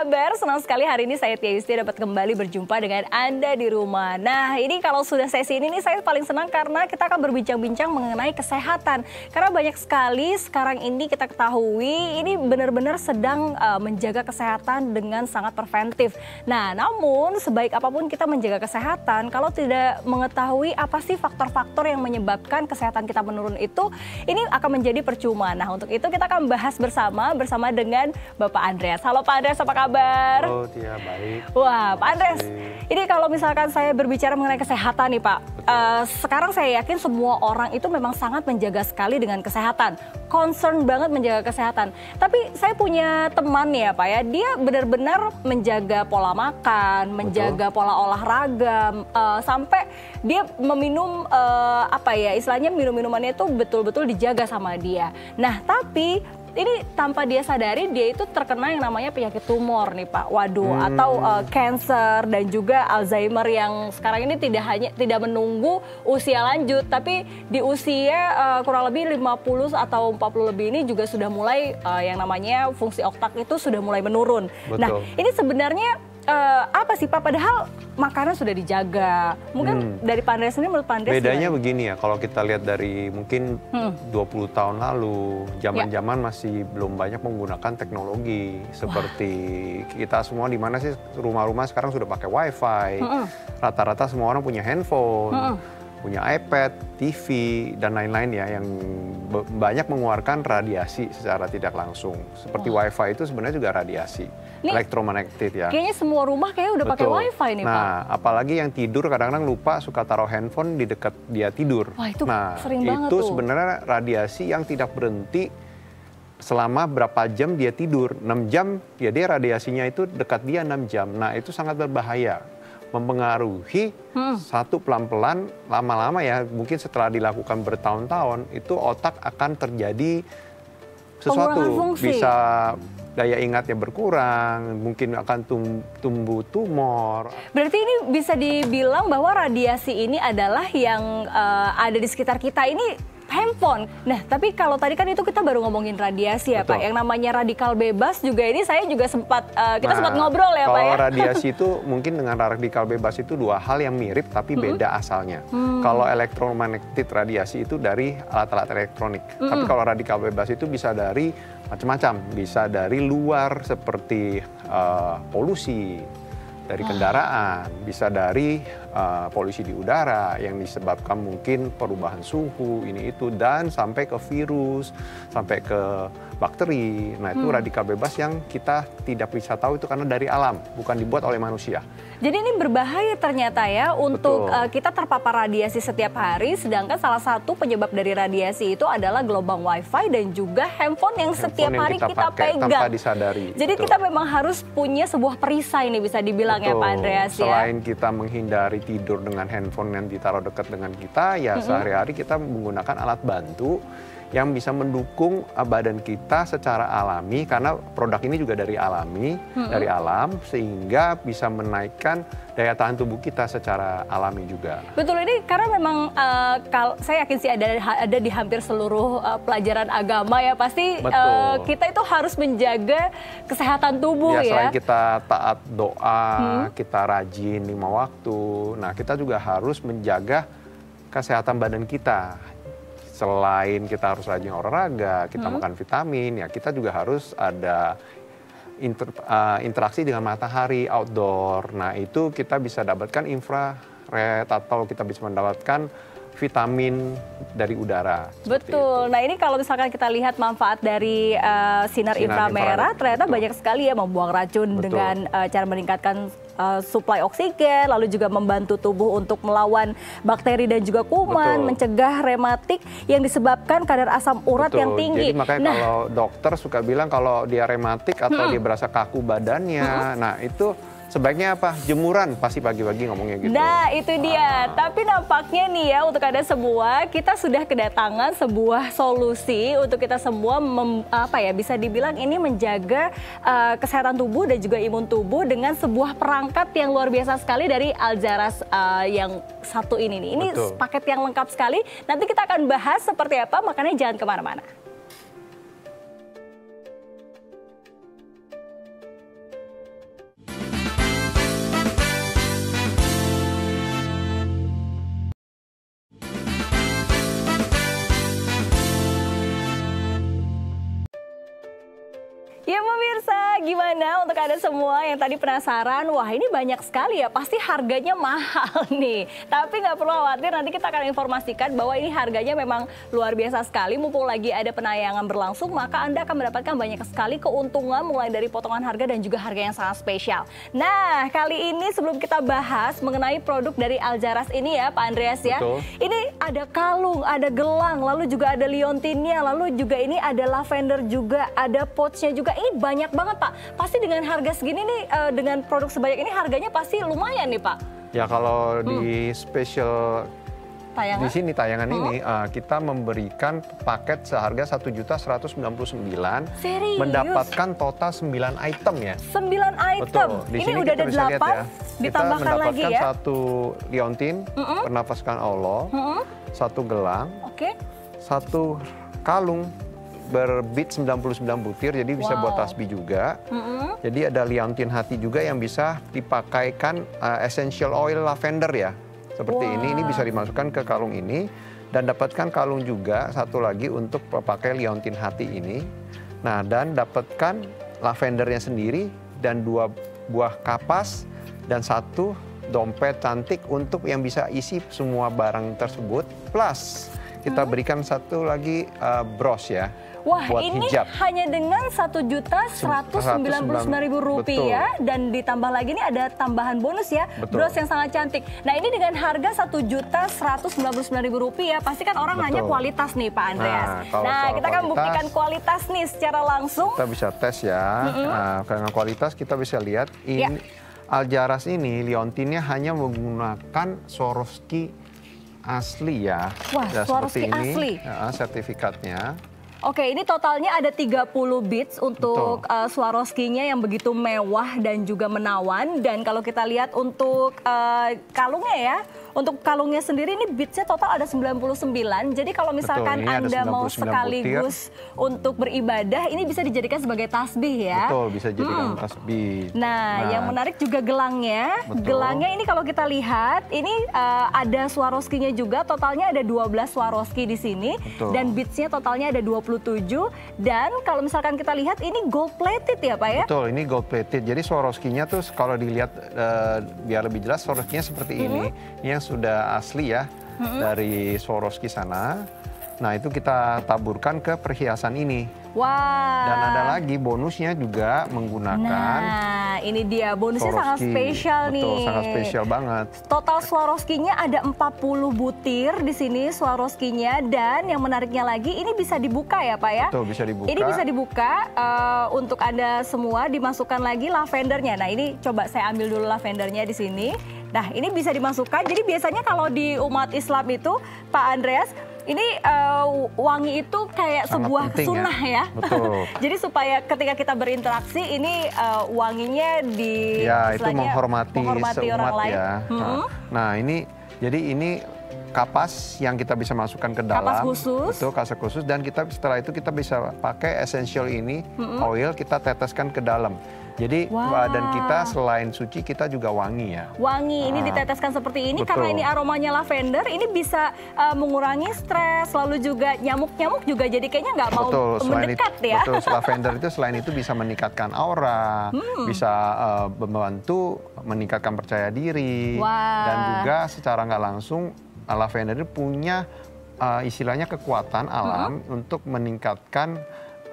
kabar? Senang sekali hari ini saya Tia Yusti dapat kembali berjumpa dengan Anda di rumah. Nah, ini kalau sudah sesi ini nih saya paling senang karena kita akan berbincang-bincang mengenai kesehatan. Karena banyak sekali sekarang ini kita ketahui ini benar-benar sedang menjaga kesehatan dengan sangat preventif. Nah, namun sebaik apapun kita menjaga kesehatan, kalau tidak mengetahui apa sih faktor-faktor yang menyebabkan kesehatan kita menurun itu, ini akan menjadi percuma. Nah, untuk itu kita akan bahas bersama dengan Bapak Andreas. Halo Pak Andreas, apa kabar? Halo Tia, baik. Wah, Pak Andreas, ini kalau misalkan saya berbicara mengenai kesehatan nih Pak, sekarang saya yakin semua orang itu memang sangat menjaga sekali dengan kesehatan, concern banget menjaga kesehatan. Tapi saya punya teman ya Pak ya, dia benar-benar menjaga pola makan, menjaga pola olahraga, sampai dia meminum istilahnya minum-minumannya itu betul-betul dijaga sama dia. Nah, tapi ini tanpa dia sadari dia itu terkena yang namanya penyakit tumor nih Pak. Waduh, atau cancer dan juga Alzheimer yang sekarang ini tidak menunggu usia lanjut, tapi di usia kurang lebih 50 atau 40 lebih ini juga sudah mulai yang namanya fungsi otak itu sudah mulai menurun. Betul. Nah, ini sebenarnya apa sih Pak? Padahal makanan sudah dijaga. Mungkin dari Pak Andreas sendiri, menurut Pak Andreas bedanya begini ya, kalau kita lihat dari mungkin 20 tahun lalu, zaman-zaman masih belum banyak menggunakan teknologi. Seperti kita semua di mana sih rumah-rumah sekarang sudah pakai wifi. Rata-rata semua orang punya handphone, punya iPad, TV, dan lain-lain ya, yang banyak mengeluarkan radiasi secara tidak langsung. Seperti wifi itu sebenarnya juga radiasi elektromagnetik ya. Kayaknya semua rumah kayaknya udah pakai wifi nih Pak. Nah, apalagi yang tidur kadang-kadang lupa suka taruh handphone di dekat dia tidur. Wah, itu nah, sering banget itu tuh. Sebenarnya radiasi yang tidak berhenti selama berapa jam dia tidur. 6 jam, ya dia radiasinya itu dekat dia 6 jam. Nah, itu sangat berbahaya. Mempengaruhi satu pelan-pelan, lama-lama ya, mungkin setelah dilakukan bertahun-tahun, itu otak akan terjadi sesuatu. Bisa daya ingatnya berkurang, mungkin akan tumbuh tumor. Berarti ini bisa dibilang bahwa radiasi ini adalah yang ada di sekitar kita ini handphone. Nah, tapi kalau tadi kan itu kita baru ngomongin radiasi ya Pak. Yang namanya radikal bebas juga ini saya juga sempat, sempat ngobrol ya Pak ya. Kalau radiasi itu mungkin dengan radikal bebas itu dua hal yang mirip tapi beda asalnya. Kalau elektromagnetik radiasi itu dari alat-alat elektronik. Tapi kalau radikal bebas itu bisa dari macam-macam. Bisa dari luar seperti polusi dari kendaraan, bisa dari polusi di udara yang disebabkan mungkin perubahan suhu ini itu, dan sampai ke virus, sampai ke bakteri. Nah, itu radikal bebas yang kita tidak bisa tahu itu karena dari alam, bukan dibuat oleh manusia. Jadi ini berbahaya ternyata ya untuk kita terpapar radiasi setiap hari, sedangkan salah satu penyebab dari radiasi itu adalah gelombang wifi dan juga handphone yang setiap hari kita pegang tanpa disadari. Jadi kita memang harus punya sebuah perisai nih bisa dibilang ya Pak Andreas ya. Selain kita menghindari tidur dengan handphone yang ditaruh dekat dengan kita, ya sehari-hari kita menggunakan alat bantu yang bisa mendukung badan kita secara alami, karena produk ini juga dari dari alam, sehingga bisa menaikkan daya tahan tubuh kita secara alami juga. Betul, ini karena memang saya yakin sih ada di hampir seluruh pelajaran agama ya, pasti kita itu harus menjaga kesehatan tubuh ya. Selain kita taat doa, kita rajin 5 waktu, nah kita juga harus menjaga kesehatan badan kita. Selain kita harus rajin olahraga, kita makan vitamin, ya kita juga harus ada interaksi dengan matahari outdoor. Nah, itu kita bisa dapatkan infrared atau kita bisa mendapatkan vitamin dari udara. Betul. Nah, ini kalau misalkan kita lihat manfaat dari sinar inframerah, ternyata banyak sekali ya, membuang racun dengan cara meningkatkan suplai oksigen, lalu juga membantu tubuh untuk melawan bakteri dan juga kuman, mencegah rematik yang disebabkan kadar asam urat yang tinggi. Jadi makanya kalau dokter suka bilang kalau dia rematik atau dia berasa kaku badannya, nah itu sebaiknya apa? Jemuran, pasti pagi-pagi ngomongnya gitu. Nah, itu dia. Tapi nampaknya nih ya, untuk Anda semua, kita sudah kedatangan sebuah solusi untuk kita semua bisa dibilang ini menjaga kesehatan tubuh dan juga imun tubuh dengan sebuah perangkat yang luar biasa sekali dari Aljaras yang satu ini nih. Ini paket yang lengkap sekali. Nanti kita akan bahas seperti apa, makanya jangan kemana-mana. Ya pemirsa, gimana untuk Anda semua yang tadi penasaran? Wah ini banyak sekali ya, pasti harganya mahal nih. Tapi nggak perlu khawatir, nanti kita akan informasikan bahwa ini harganya memang luar biasa sekali. Mumpung lagi ada penayangan berlangsung, maka Anda akan mendapatkan banyak sekali keuntungan mulai dari potongan harga dan juga harga yang sangat spesial. Nah, kali ini sebelum kita bahas mengenai produk dari Aljaraz ini ya Pak Andreas ya. Betul. Ini ada kalung, ada gelang, lalu juga ada liontinnya, lalu juga ini ada lavender juga, ada pouchnya juga. Ini banyak banget Pak. Pasti dengan harga segini nih, dengan produk sebanyak ini harganya pasti lumayan nih Pak. Ya kalau di special Tayangan? di sini tayangan ini kita memberikan paket seharga 1.199.000, Serius? mendapatkan total 9 item ya. 9 item. Betul. Di Ini sini udah kita ada bisa lihat 8, ya. ditambahkan kita lagi mendapatkan ya. satu liontin, bernafaskan Allah, satu gelang, Oke. satu kalung berbit 99 butir, jadi bisa buat tasbih juga. Jadi ada liontin hati juga yang bisa dipakaikan essential oil lavender ya. Seperti ini bisa dimasukkan ke kalung ini. Dan dapatkan kalung juga satu lagi untuk pakai liontin hati ini. Nah, dan dapatkan lavendernya sendiri dan 2 buah kapas dan 1 dompet cantik untuk yang bisa isi semua barang tersebut. Plus kita berikan satu lagi bros ya. Wah, buat ini hijab. hanya dengan Rp1.199.000 dan ditambah lagi ini ada tambahan bonus ya, bros yang sangat cantik. Nah, ini dengan harga Rp1.199.000, pasti kan orang nanya kualitas nih Pak Andreas. Nah, kita akan buktikan kualitas nih secara langsung. Kita bisa tes ya. Nah, dengan kualitas kita bisa lihat ini Aljaraz ini liontinnya hanya menggunakan Swarovski asli ya. Wah, Swarovski asli. Sertifikatnya. Oke, ini totalnya ada 30 bits untuk Swarovski-nya yang begitu mewah dan juga menawan. Dan kalau kita lihat untuk kalungnya ya, untuk kalungnya sendiri ini bitsnya total ada 99. Jadi kalau misalkan Anda mau sekaligus untuk beribadah, ini bisa dijadikan sebagai tasbih ya. Betul, bisa dijadikan tasbih. Nah, yang menarik juga gelangnya. Gelangnya ini kalau kita lihat, ini ada Swarovski-nya juga, totalnya ada 12 Swarovski di sini. Dan bitsnya totalnya ada 27. Dan kalau misalkan kita lihat ini gold plated ya Pak ya? Betul, ini gold plated. Jadi Swarovski-nya tuh kalau dilihat biar lebih jelas, Swarovski-nya seperti ini. Yang sudah asli ya dari Swarovski sana. Nah, itu kita taburkan ke perhiasan ini. Wah. Dan ada lagi bonusnya juga menggunakan. Nah, ini dia bonusnya sangat spesial nih. Betul, sangat spesial banget. Total Swarovski-nya ada 40 butir di sini Swarovski-nya, dan yang menariknya lagi ini bisa dibuka ya Pak ya? Betul, bisa dibuka. Ini bisa dibuka untuk Anda semua, dimasukkan lagi lavendernya. Nah, ini coba saya ambil dulu lavendernya di sini. Nah, ini bisa dimasukkan. Jadi biasanya kalau di umat Islam itu, Pak Andreas, ini wangi itu kayak sangat sebuah sunnah ya. Betul. Jadi supaya ketika kita berinteraksi, ini wanginya di itu menghormati orang lain. Ya. Nah, ini jadi ini kapas yang kita bisa masukkan ke dalam. Kapas khusus. Betul, kapas khusus. Dan kita setelah itu kita bisa pakai essential ini, oil, kita teteskan ke dalam. Jadi badan kita selain suci, kita juga wangi ya. Wangi, ini diteteskan seperti ini. Betul. Karena ini aromanya lavender, ini bisa mengurangi stres, lalu juga nyamuk-nyamuk juga jadi kayaknya nggak mau mendekat ya. Betul, lavender itu selain itu bisa meningkatkan aura, bisa membantu meningkatkan percaya diri. Dan juga secara nggak langsung, lavender itu punya istilahnya kekuatan alam untuk meningkatkan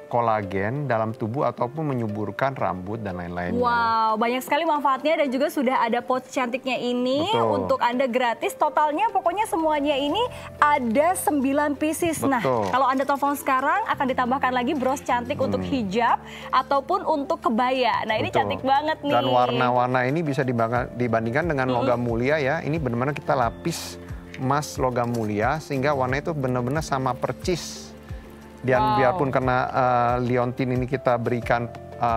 kolagen dalam tubuh ataupun menyuburkan rambut dan lain-lainnya. Wow, banyak sekali manfaatnya dan juga sudah ada pouch cantiknya ini untuk Anda gratis. Totalnya pokoknya semuanya ini ada 9 pieces. Nah, kalau Anda telepon sekarang akan ditambahkan lagi bros cantik untuk hijab ataupun untuk kebaya. Nah, ini cantik banget nih. Dan warna-warna ini bisa dibandingkan dengan logam mulia ya. Ini benar-benar kita lapis emas logam mulia sehingga warna itu benar-benar sama percis. Dan biarpun kena liontin ini kita berikan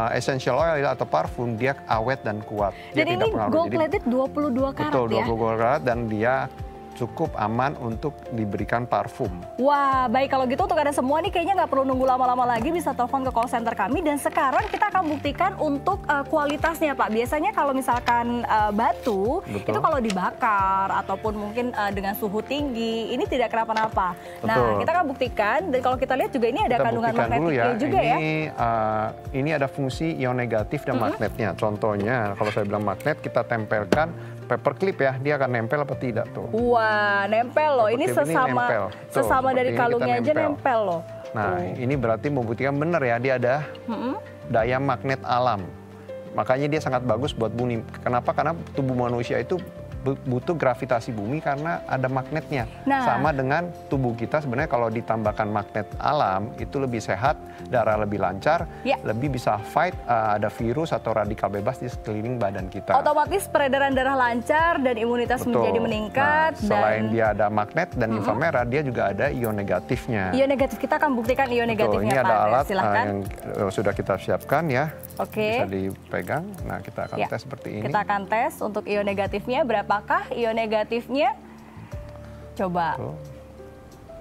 essential oil atau parfum, dia awet dan kuat. Dia dan ini gold plated 22 karat ya? Betul, 22 karat dan dia cukup aman untuk diberikan parfum. Wah, baik kalau gitu untuk Anda semua nih kayaknya nggak perlu nunggu lama-lama lagi, bisa telepon ke call center kami. Dan sekarang kita akan buktikan untuk kualitasnya Pak. Biasanya kalau misalkan batu, itu kalau dibakar ataupun mungkin dengan suhu tinggi, ini tidak kenapa-napa. Nah, kita akan buktikan dan kalau kita lihat juga ini ada kandungan magnetiknya juga ya. Ini ada fungsi ion negatif dan magnetnya. Contohnya kalau saya bilang magnet, kita tempelkan paperclip ya, dia akan nempel apa tidak tuh. Wah, nempel loh. Ini sesama dari kalungnya aja nempel loh. Nah, ini berarti membuktikan benar ya, dia ada daya magnet alam. Makanya dia sangat bagus buat bumi. Kenapa? Karena tubuh manusia itu butuh gravitasi bumi karena ada magnetnya. Sama dengan tubuh kita sebenarnya kalau ditambahkan magnet alam itu lebih sehat, darah lebih lancar, lebih bisa fight ada virus atau radikal bebas di sekeliling badan kita. Otomatis peredaran darah lancar dan imunitas menjadi meningkat. Selain dia ada magnet dan inframerah, dia juga ada ion negatifnya. Ion negatif, kita akan buktikan ion negatifnya. Ini ada alat yang sudah kita siapkan ya. Oke. Bisa dipegang. Nah, kita akan tes seperti ini. Kita akan tes untuk ion negatifnya. Berapakah ion negatifnya? Coba.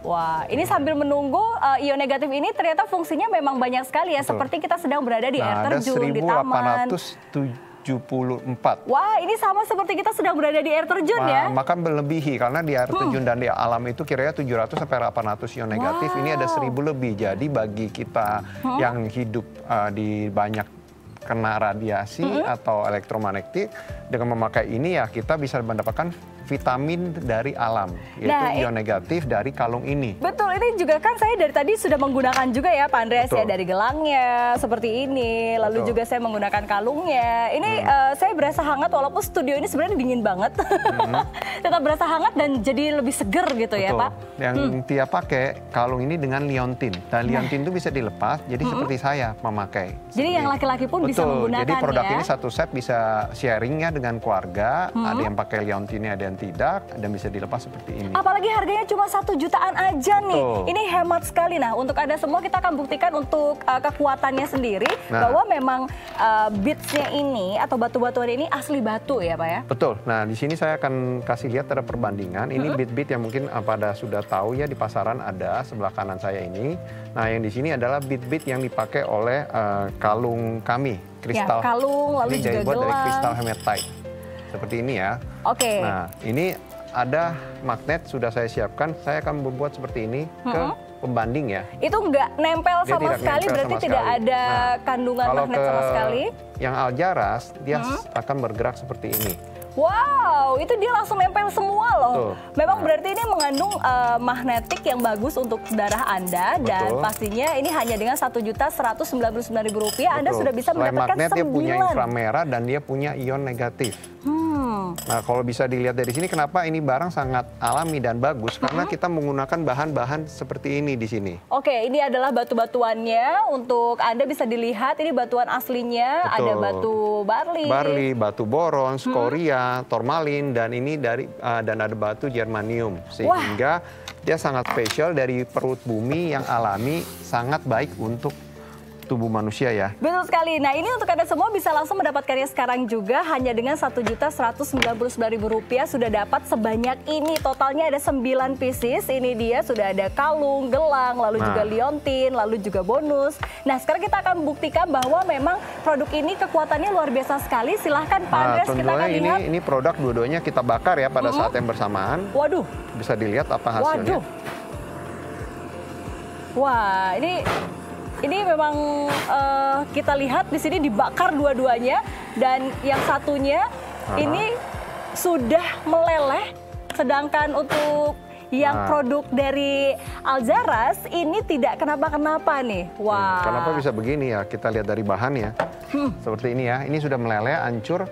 Wah, ini sambil menunggu ion negatif ini ternyata fungsinya memang banyak sekali ya. Seperti kita sedang berada di air terjun, di taman. 1874. Wah, ini sama seperti kita sedang berada di air terjun ya. Maka melebihi karena di air terjun dan di alam itu kira-kira 700 sampai 800 ion negatif. Ini ada 1000 lebih. Jadi bagi kita yang hidup di banyak kena radiasi atau elektromagnetik, dengan memakai ini ya kita bisa mendapatkan vitamin dari alam, yaitu ion negatif dari kalung ini. Betul, ini juga kan saya dari tadi sudah menggunakan juga ya Pak Andreas ya, dari gelangnya seperti ini, lalu juga saya menggunakan kalungnya. Ini saya berasa hangat walaupun studio ini sebenarnya dingin banget, tetap berasa hangat dan jadi lebih seger gitu ya Pak. Yang Tia pakai kalung ini dengan liontin, dan liontin itu bisa dilepas, jadi seperti saya memakai. Jadi yang laki-laki pun bisa menggunakan jadi produk ya. ini satu set bisa sharingnya dengan keluarga, ada yang pakai liontinnya, ada yang tidak, dan bisa dilepas seperti ini. Apalagi harganya cuma 1 jutaan aja nih. Ini hemat sekali. Nah, untuk Anda semua kita akan buktikan untuk kekuatannya sendiri bahwa memang beads-nya ini atau batu-batuan ini asli batu ya Pak ya? Betul. Nah, di sini saya akan kasih lihat ada perbandingan. Ini bead-bead yang mungkin pada sudah tahu ya, di pasaran ada sebelah kanan saya ini. Nah, yang di sini adalah bead-bead yang dipakai oleh kalung kami, kristal. Ya, kalung lalu ini juga dibuat gelang. dari kristal hematite. Seperti ini ya. Oke. Nah, ini ada magnet sudah saya siapkan. Saya akan membuat seperti ini ke pembanding ya. Itu nggak nempel sama sekali, berarti tidak ada kandungan magnet sama sekali. Yang aljaras, dia akan bergerak seperti ini. Wow, itu dia langsung nempel semua loh. Betul. Memang berarti ini mengandung magnetik yang bagus untuk darah Anda. Dan pastinya ini hanya dengan Rp1.199.000 Anda sudah bisa mendapatkan 9. Magnet dia punya inframerah dan dia punya ion negatif. Nah, kalau bisa dilihat dari sini kenapa ini barang sangat alami dan bagus, karena kita menggunakan bahan-bahan seperti ini di sini. Oke, ini adalah batu-batuannya. Untuk Anda bisa dilihat ini batuan aslinya. Betul. Ada batu barli, batu boron, skoria, tormalin, dan ini dari dan ada batu germanium, sehingga dia sangat spesial dari perut bumi yang alami, sangat baik untuk tubuh manusia ya. Betul sekali. Nah, ini untuk Anda semua bisa langsung mendapatkannya sekarang juga hanya dengan Rp1.199.000 sudah dapat sebanyak ini. Totalnya ada 9 pieces. Ini dia sudah ada kalung, gelang, lalu juga liontin, lalu juga bonus. Nah, sekarang kita akan buktikan bahwa memang produk ini kekuatannya luar biasa sekali. Silahkan Pak Andreas, kita akan lihat. Ini produk dua-duanya kita bakar ya pada saat yang bersamaan. Waduh. Bisa dilihat apa hasilnya. Waduh. Wah, ini memang kita lihat di sini dibakar dua-duanya, dan yang satunya ini sudah meleleh, sedangkan untuk yang produk dari Aljaras ini tidak kenapa-kenapa nih. Wah. Kenapa bisa begini ya? Kita lihat dari bahannya. Seperti ini ya. Ini sudah meleleh, hancur.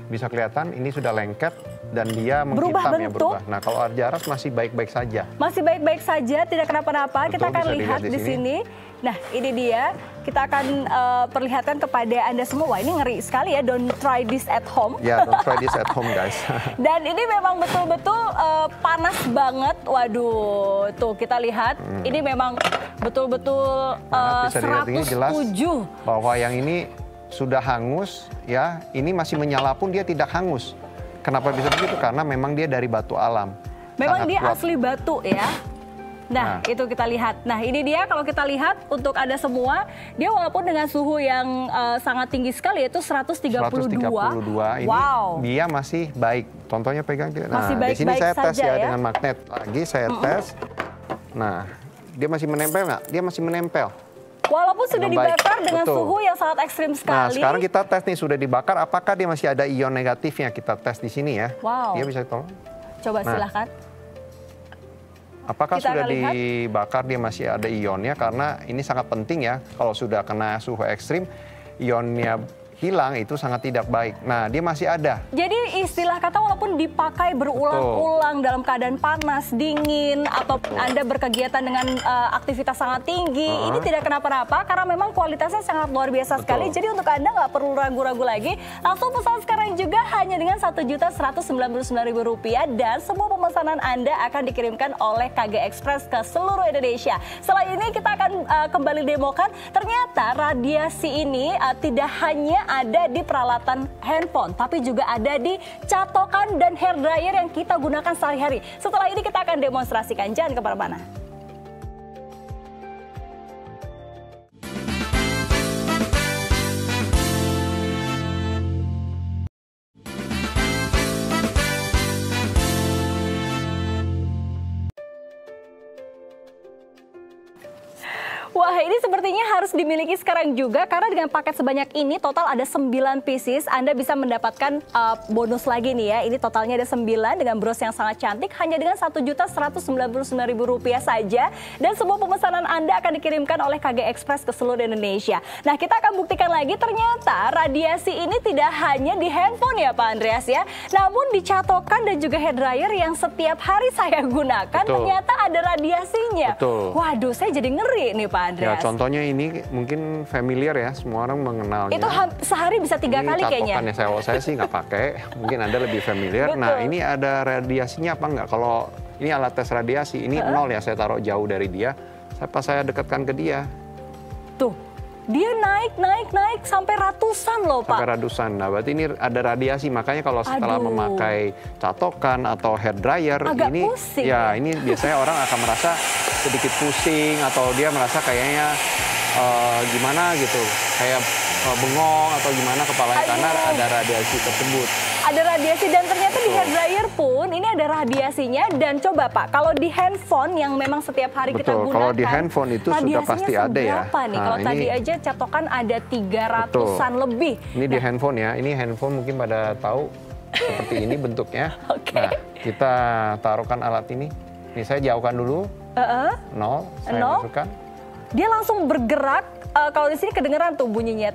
Bisa kelihatan ini sudah lengket dan dia menghitam ya, berubah. Nah, kalau Aljaras masih baik-baik saja. Masih baik-baik saja, tidak kenapa-napa. Kita akan lihat di sini. Nah, ini dia. Kita akan perlihatkan kepada Anda semua. Wah, ini ngeri sekali ya. Don't try this at home. Ya, don't try this at home, guys. Dan ini memang betul-betul panas banget. Waduh, tuh kita lihat. Ini memang betul-betul 107. Bahwa yang ini sudah hangus, ya. Ini masih menyala pun dia tidak hangus. Kenapa bisa begitu? Karena memang dia dari batu alam. Memang dia kuat. asli batu ya. Nah, itu kita lihat. Nah, ini dia kalau kita lihat untuk Anda semua, dia walaupun dengan suhu yang sangat tinggi sekali, yaitu 132. Ini wow. Dia masih baik. Contohnya pegang. Nah, masih di sini saya tes ya dengan magnet. Lagi saya tes. Nah, dia masih menempel nggak? Dia masih menempel. Walaupun sudah dibakar dengan Betul. suhu yang sangat ekstrim sekali. Nah, sekarang kita tes nih, sudah dibakar, apakah dia masih ada ion negatifnya? Kita tes di sini ya. Wow. Dia bisa tolong. Coba silahkan. Apakah sudah dibakar dia masih ada ionnya? Karena ini sangat penting ya, kalau sudah kena suhu ekstrim, ionnya hilang itu sangat tidak baik. Nah, dia masih ada. Jadi istilah kata walaupun dipakai berulang-ulang dalam keadaan panas, dingin, atau Anda berkegiatan dengan aktivitas sangat tinggi, ini tidak kenapa-napa karena memang kualitasnya sangat luar biasa sekali. Jadi untuk Anda nggak perlu ragu-ragu lagi, langsung pesan sekarang juga hanya dengan Rp1.199.000 dan semua pemesanan Anda akan dikirimkan oleh KG Express ke seluruh Indonesia. Setelah ini kita akan kembali demokan, ternyata radiasi ini tidak hanya ada di peralatan handphone, tapi juga ada di catokan dan hair dryer yang kita gunakan sehari-hari. Setelah ini kita akan demonstrasikan, jangan kemana-mana. Wah, ini sepertinya harus dimiliki sekarang juga karena dengan paket sebanyak ini total ada 9 pieces. Anda bisa mendapatkan bonus lagi nih ya. Ini totalnya ada 9 dengan bros yang sangat cantik hanya dengan Rp1.199.000 saja. Dan semua pemesanan Anda akan dikirimkan oleh KG Express ke seluruh Indonesia. Nah, kita akan buktikan lagi ternyata radiasi ini tidak hanya di handphone ya Pak Andreas ya. Namun di catokan dan juga hair dryer yang setiap hari saya gunakan ternyata ada radiasinya. Waduh, saya jadi ngeri nih Pak Andreas. Ya, contohnya ini mungkin familiar ya, semua orang mengenalnya. Itu sehari bisa 3 kali kayaknya. Saya sih nggak pakai, mungkin Anda lebih familiar. Nah, ini ada radiasinya apa nggak? Kalau ini alat tes radiasi, ini 0 ya, saya taruh jauh dari dia. Pas saya dekatkan ke dia. Tuh, dia naik sampai ratusan loh Pak. Sampai ratusan, nah berarti ini ada radiasi. Makanya kalau setelah memakai catokan atau hair dryer, ini pusing, ya ini biasanya orang akan merasa sedikit pusing atau dia merasa kayaknya gimana gitu, kayak bengong atau gimana kepalanya karena ada radiasi tersebut. Ada radiasi dan ternyata di hair dryer pun ini ada radiasinya. Dan coba Pak, kalau di handphone yang memang setiap hari kita gunakan, kalau di handphone itu sudah pasti ada ya. Nih? Kalau tadi aja catokan ada 300-an lebih. Ini di handphone ya, ini handphone mungkin pada tahu seperti ini bentuknya. Nah, kita taruhkan alat ini. Ini saya jauhkan dulu. 0, saya masukkan. Dia langsung bergerak. Kalau di sini kedengeran tuh bunyinya.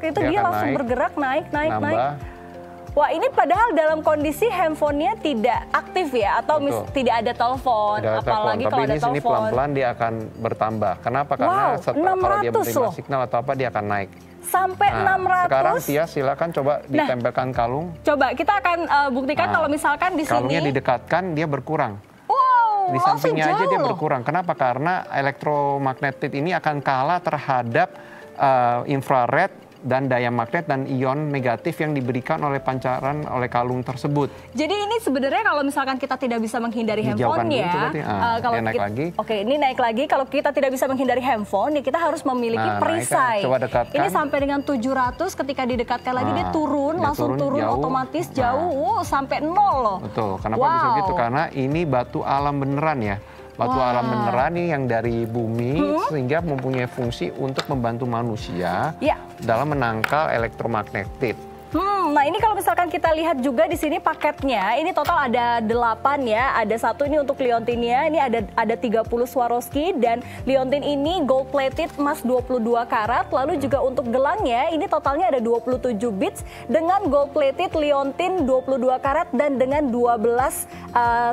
Itu dia langsung bergerak naik. Wah, ini padahal dalam kondisi handphonenya tidak aktif ya, atau tidak ada telepon, apalagi kalau ada telepon. Tapi di sini pelan-pelan dia akan bertambah. Kenapa? Karena kalau dia menerima signal atau apa dia akan naik. Sampai 600. Sekarang Tia silakan coba ditempelkan kalung. Coba kita akan buktikan kalau misalkan di sini. Kalungnya didekatkan dia berkurang. Di sampingnya aja dia berkurang. Kenapa? Karena elektromagnetit ini akan kalah terhadap infrared dan daya magnet dan ion negatif yang diberikan oleh pancaran oleh kalung tersebut. Jadi ini sebenarnya kalau misalkan kita tidak bisa menghindari handphone ya, kalau naik lagi. Oke, ini naik lagi. Kalau kita tidak bisa menghindari handphone, ya kita harus memiliki perisai. Coba dekatkan. Ini sampai dengan 700, ketika didekatkan lagi dia turun, langsung turun otomatis jauh sampai 0 loh. Betul. Kenapa bisa gitu? Karena ini batu alam beneran ya. Batu alam beneran nih yang dari bumi sehingga mempunyai fungsi untuk membantu manusia dalam menangkal elektromagnetit. Nah ini kalau misalkan kita lihat juga di sini paketnya, ini total ada 8 ya. Ada 1 ini untuk liontinnya, ini ada 30 Swarovski, dan liontin ini gold plated emas 22 karat. Lalu juga untuk gelangnya, ini totalnya ada 27 bits dengan gold plated liontin 22 karat dan dengan 12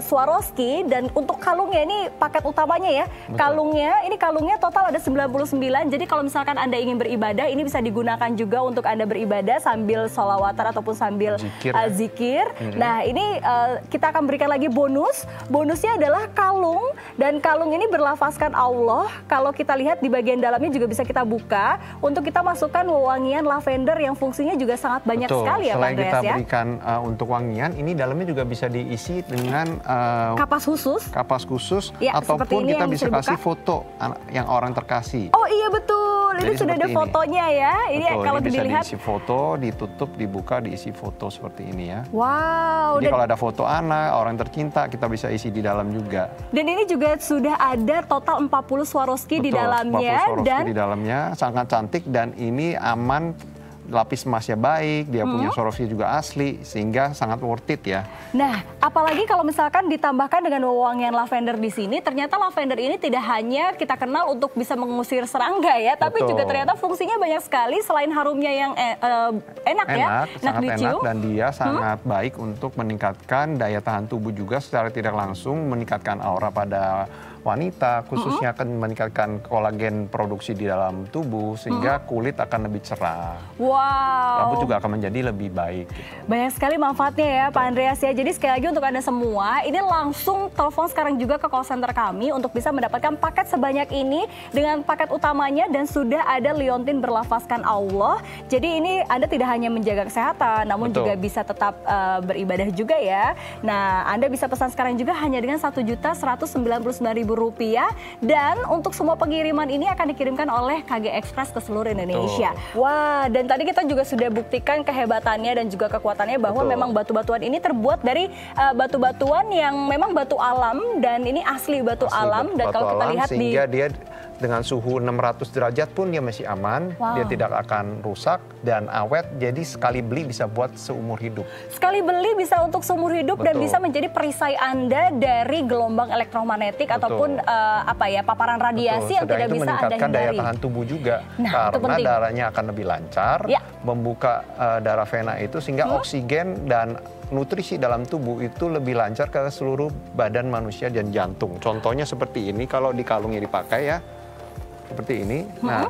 Swarovski. Dan untuk kalungnya ini paket utamanya ya. Kalungnya total ada 99. Jadi kalau misalkan Anda ingin beribadah, ini bisa digunakan juga untuk Anda beribadah sambil sholawatan ataupun sambil zikir. Zikir. Nah, ini kita akan berikan lagi bonus. Bonusnya adalah kalung, dan kalung ini berlafazkan Allah. Kalau kita lihat di bagian dalamnya juga bisa kita buka untuk kita masukkan wewangian lavender yang fungsinya juga sangat banyak sekali ya Pak Andreas ya. Selain kita berikan untuk wangian, ini dalamnya juga bisa diisi dengan kapas khusus ya, ataupun kita bisa kasih foto yang orang terkasih. Oh iya betul, ini sudah ada fotonya ya. Ini betul, kalau ini bisa dilihat diisi foto, ditutup, dibuka, diisi foto seperti ini ya. Wow. Jadi kalau ada foto anak, orang tercinta, kita bisa isi di dalam juga. Dan ini juga sudah ada total 40 Swarovski di dalamnya. 40 Swarovski di dalamnya, sangat cantik dan ini aman. Lapis emasnya baik, dia punya Swarovski juga asli, sehingga sangat worth it ya. Nah, apalagi kalau misalkan ditambahkan dengan wewangian lavender di sini, ternyata lavender ini tidak hanya kita kenal untuk bisa mengusir serangga ya, tapi juga ternyata fungsinya banyak sekali selain harumnya yang enak ya, sangat enak, dan dia sangat baik untuk meningkatkan daya tahan tubuh juga secara tidak langsung, meningkatkan aura pada wanita, khususnya akan meningkatkan kolagen produksi di dalam tubuh sehingga kulit akan lebih cerah. Wow. Rambut juga akan menjadi lebih baik. Gitu. Banyak sekali manfaatnya ya Pak Andreas ya. Jadi sekali lagi untuk Anda semua, ini langsung telepon sekarang juga ke call center kami untuk bisa mendapatkan paket sebanyak ini dengan paket utamanya, dan sudah ada liontin berlafazkan Allah. Jadi ini Anda tidak hanya menjaga kesehatan, namun juga bisa tetap beribadah juga ya. Nah, Anda bisa pesan sekarang juga hanya dengan Rp1.199.000. Dan untuk semua pengiriman ini akan dikirimkan oleh KG Express ke seluruh Indonesia. Wah, dan tadi kita juga sudah buktikan kehebatannya dan juga kekuatannya bahwa memang batu-batuan ini terbuat dari batu-batuan yang memang batu alam, dan ini asli batu alam. Dan kalau kita lihat sehingga dia dengan suhu 600 derajat pun dia masih aman, dia tidak akan rusak dan awet, jadi sekali beli bisa buat seumur hidup. Sekali beli bisa untuk seumur hidup dan bisa menjadi perisai Anda dari gelombang elektromagnetik ataupun paparan radiasi yang tidak bisa Anda hindari. Meningkatkan daya tahan tubuh juga, karena darahnya akan lebih lancar, membuka darah vena itu sehingga oksigen dan nutrisi dalam tubuh itu lebih lancar ke seluruh badan manusia dan jantung. Contohnya seperti ini, kalau di kalungnya dipakai ya, seperti ini. Nah,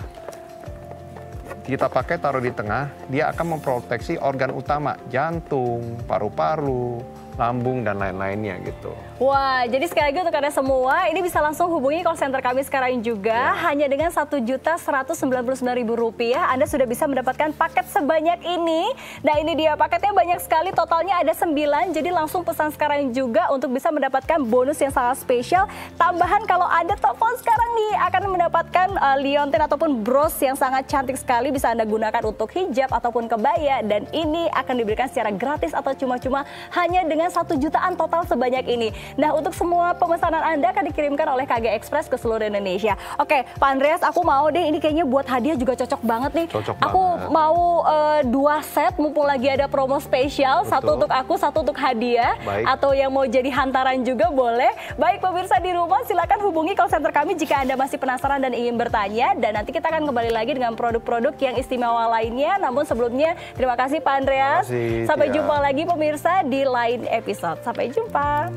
kita pakai taruh di tengah, dia akan memproteksi organ utama, jantung, paru-paru, lambung, dan lain-lainnya gitu. Wah, jadi sekali lagi untuk Anda semua, ini bisa langsung hubungi call center kami sekarang juga. Hanya dengan Rp1.199.000, Anda sudah bisa mendapatkan paket sebanyak ini. Nah, ini dia paketnya banyak sekali, totalnya ada 9. Jadi langsung pesan sekarang juga untuk bisa mendapatkan bonus yang sangat spesial. Tambahan kalau Anda telepon sekarang nih, akan mendapatkan liontin ataupun bros yang sangat cantik sekali. Bisa Anda gunakan untuk hijab ataupun kebaya. Dan ini akan diberikan secara gratis atau cuma-cuma hanya dengan 1 jutaan total sebanyak ini. Nah, untuk semua pemesanan Anda akan dikirimkan oleh KG Express ke seluruh Indonesia. Oke, Pak Andreas, aku mau deh, ini kayaknya buat hadiah juga cocok banget nih. Aku mau 2 set, mumpung lagi ada promo spesial. Satu untuk aku, satu untuk hadiah. Atau yang mau jadi hantaran juga boleh. Baik, pemirsa di rumah, silakan hubungi call center kami jika Anda masih penasaran dan ingin bertanya. Dan nanti kita akan kembali lagi dengan produk-produk yang istimewa lainnya. Namun sebelumnya, terima kasih Pak Andreas. Sampai jumpa lagi pemirsa di lain episode. Sampai jumpa.